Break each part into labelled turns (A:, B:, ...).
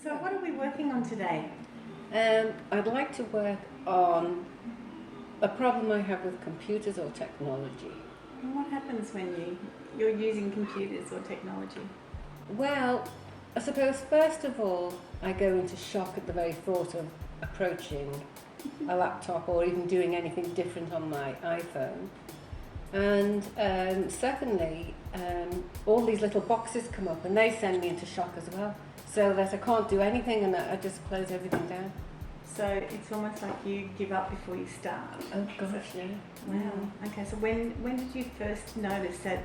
A: So what are we working on today?
B: I'd like to work on a problem I have with computers or technology.
A: And what happens when you're using computers or technology?
B: Well, I suppose first of all, I go into shock at the very thought of approaching a laptop or even doing anything different on my iPhone. And secondly, all these little boxes come up and they send me into shock as well. So that I can't do anything and I just close everything down.
A: So it's almost like you give up before you start.
B: Oh gosh, yeah.
A: Wow. Okay, so when did you first notice that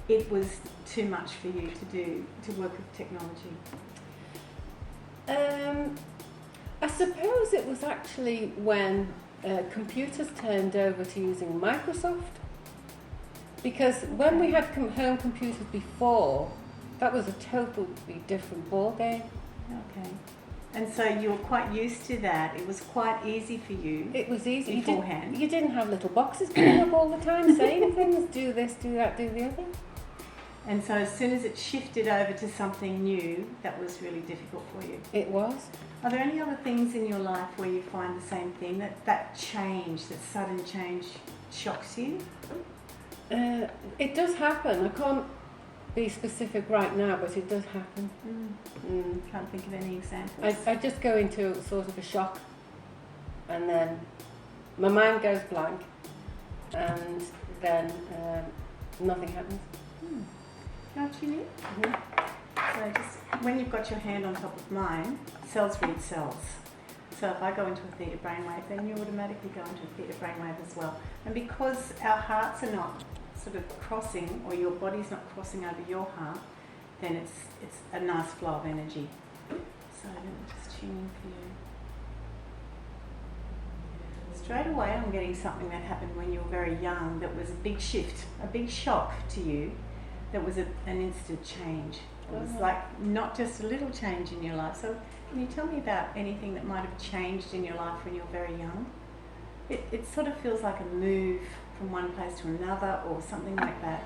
A: it was too much for you to work with technology?
B: I suppose it was actually when computers turned over to using Microsoft. Because when we had home computers before, that was a totally different ball game.
A: Okay. And so you were quite used to that. It was quite easy for you.
B: It was easy
A: beforehand.
B: You didn't have little boxes coming up all the time saying things, do this, do that, do the other.
A: And so as soon as it shifted over to something new, that was really difficult for you.
B: It was.
A: Are there any other things in your life where you find the same thing, that change, that sudden change shocks you?
B: It does happen. I can't be specific right now, but it does happen.
A: Can't think of any examples.
B: I just go into sort of a shock and then my mind goes blank and then nothing happens.
A: Don't you need? So just when you've got your hand on top of mine, cells read cells. So if I go into a theta brainwave, then you automatically go into a theta brainwave as well. And because our hearts are not sort of crossing, or your body's not crossing over your heart, then it's a nice flow of energy. So let me just tune in for you. Straight away I'm getting something that happened when you were very young that was a big shift, a big shock to you, that was an instant change. It was like not just a little change in your life. So can you tell me about anything that might have changed in your life when you were very young? It sort of feels like a move from one place to another or something like that.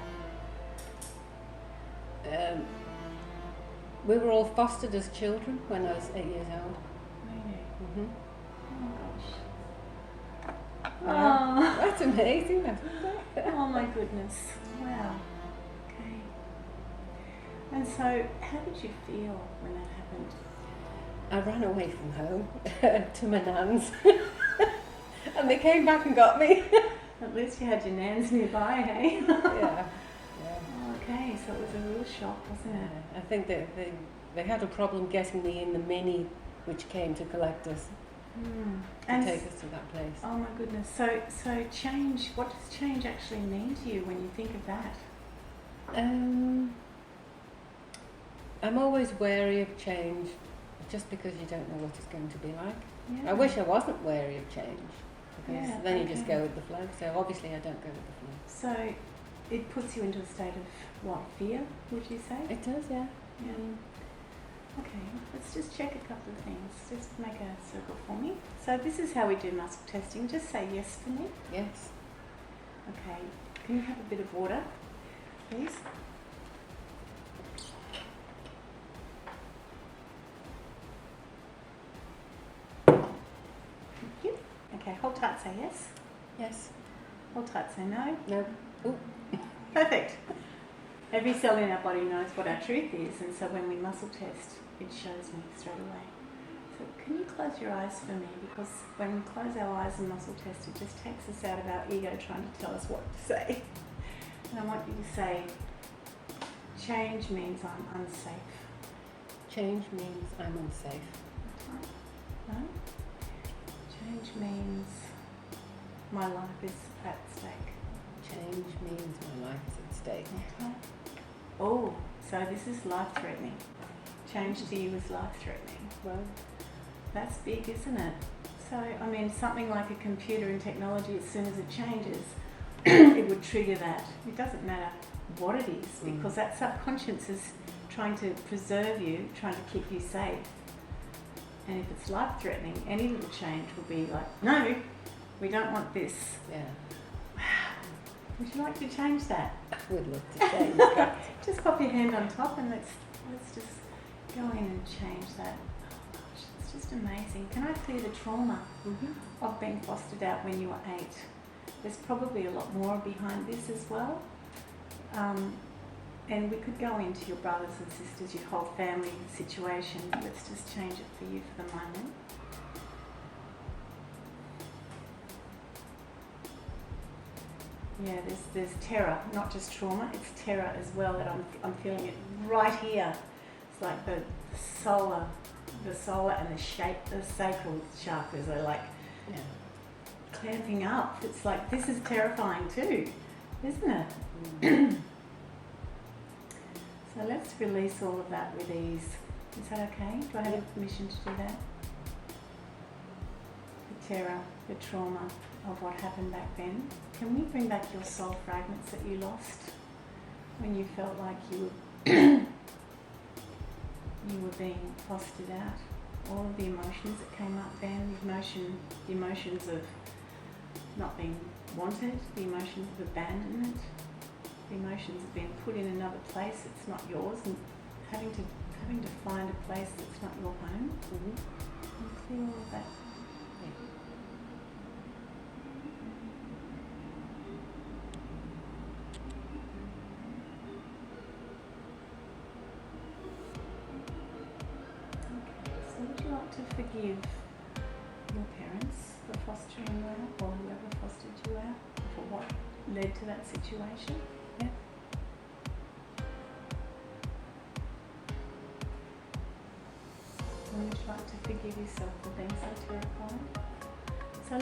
B: We were all fostered as children when I was 8 years old.
A: Really?
B: Mm-hmm.
A: Oh gosh.
B: Oh, that's amazing, isn't it?
A: Oh my goodness. Wow. Okay. And so how did you feel when that happened?
B: I ran away from home to my nan's and they came back and got me.
A: At least you had your nans nearby, hey?
B: Yeah.
A: Oh, okay, so it was a real shock, wasn't it?
B: I think that they had a problem getting me in the Mini which came to collect us and take us to that place.
A: Oh my goodness. So change, what does change actually mean to you when you think of that?
B: I'm always wary of change just because you don't know what it's going to be like.
A: Yeah.
B: I wish I wasn't wary of change because then you just
A: okay.
B: go with the flow. So obviously I don't go with the flow.
A: So it puts you into a state of what, fear, would you say?
B: It does, yeah.
A: Yeah. Okay, let's just check a couple of things. Just make a circle for me. So this is how we do muscle testing. Just say yes for me.
B: Yes.
A: Okay, can you have a bit of water, please? Thank you. Okay, hold tight, say yes.
B: Yes.
A: Hold tight, say no.
B: No. Ooh.
A: Perfect. Every cell in our body knows what our truth is, and so when we muscle test, it shows me straight away. So can you close your eyes for me? Because when we close our eyes and muscle test, it just takes us out of our ego trying to tell us what to say. And I want you to say, change means I'm unsafe.
B: Change means I'm unsafe.
A: No? Change means my life is at stake.
B: Change means my life is at stake.
A: Okay. Oh, so this is life-threatening. Change to you is life-threatening.
B: Well,
A: that's big, isn't it? So, I mean, something like a computer and technology, as soon as it changes, it would trigger that. It doesn't matter what it is, because that subconscious is trying to preserve you, trying to keep you safe. And if it's life-threatening, any little change will be like, no, we don't want this.
B: yeah.
A: Would you like to change that?
B: I would love to change that.
A: Just pop your hand on top and let's just go in and change that. just amazing. Can I clear the trauma of being fostered out when you were 8? There's probably a lot more behind this as well. And we could go into your brothers and sisters, your whole family situation. Let's just change it for you for the moment. Yeah, there's terror, not just trauma, it's terror as well, that I'm feeling it right here. It's like the solar and the sacral chakras are like clamping up. It's like, this is terrifying too, isn't it? So let's release all of that with ease. Is that okay? Do I have your permission to do that? The terror, the trauma of what happened back then. Can we bring back your soul fragments that you lost when you felt like you were being fostered out? All of the emotions that came up then, the emotions of not being wanted, the emotions of abandonment, the emotions of being put in another place that's not yours, and having to find a place that's not your home. And clear all of that. So would you like to forgive your parents for fostering you out, or whoever fostered you out, for what led to that situation? Yeah. And would you like to forgive yourself for being so terrified? So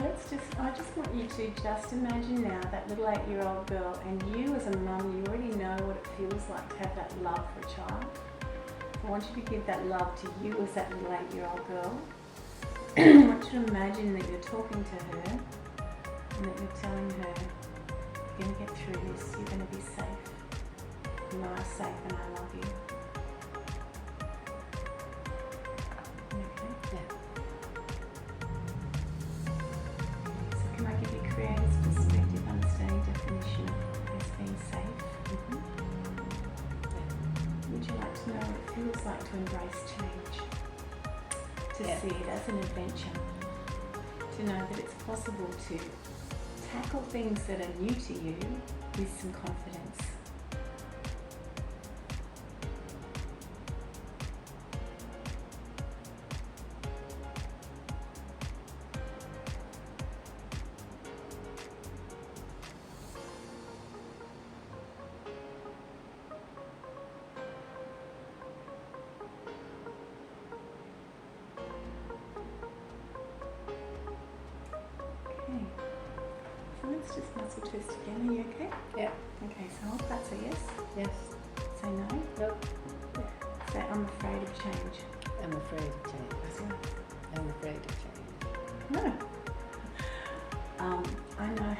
A: I just want you to just imagine now that little 8-year-old girl, and you as a mum, you already know what it feels like to have that love for a child. I want you to give that love to you as that little 8-year-old girl. I want you to imagine that you're talking to her and that you're telling her, you're going to get through this, you're going to be safe. You are safe and I love you. Okay?
B: Yeah.
A: So can I give you creator's perspective, understanding, definition of this being safe? Would you like to know what it feels like to embrace change? To see it as an adventure? To know that it's possible to tackle things that are new to you with some confidence. So let's just muscle twist again. Are you okay?
B: Yeah.
A: Okay, so hold that. Say yes.
B: Yes.
A: Say no.
B: Nope.
A: Say I'm afraid of change.
B: I'm afraid of change. I'm afraid of change.
A: No. I know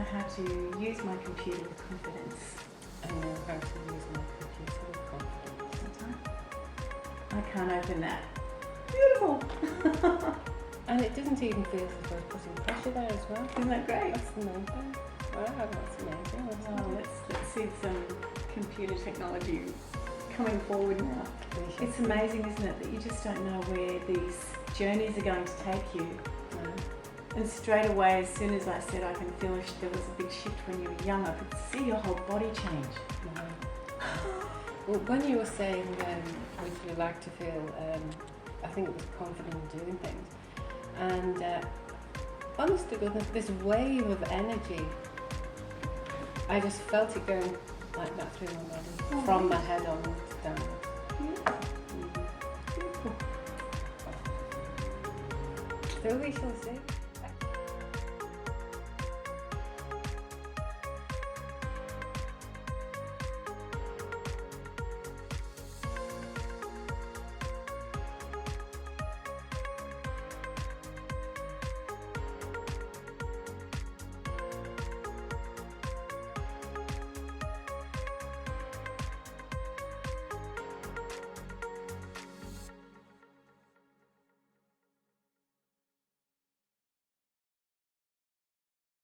A: how to use my computer with confidence.
B: I know how to use my computer with confidence.
A: I can't open that. Beautiful.
B: And it doesn't even feel as though it's putting pressure there as well.
A: Isn't that great?
B: That's the main thing. Wow, that's amazing.
A: Oh, let's see some computer technology coming forward now. It's amazing, isn't it, that you just don't know where these journeys are going to take you.
B: No.
A: And straight away, as soon as I said I can feel there was a big shift when you were young, I could see your whole body change.
B: Well, when you were saying, would you like to feel, I think it was confident in doing things, and honest to goodness, this wave of energy, I just felt it going like that through my body, from my head on down.
A: Beautiful.
B: So we shall see.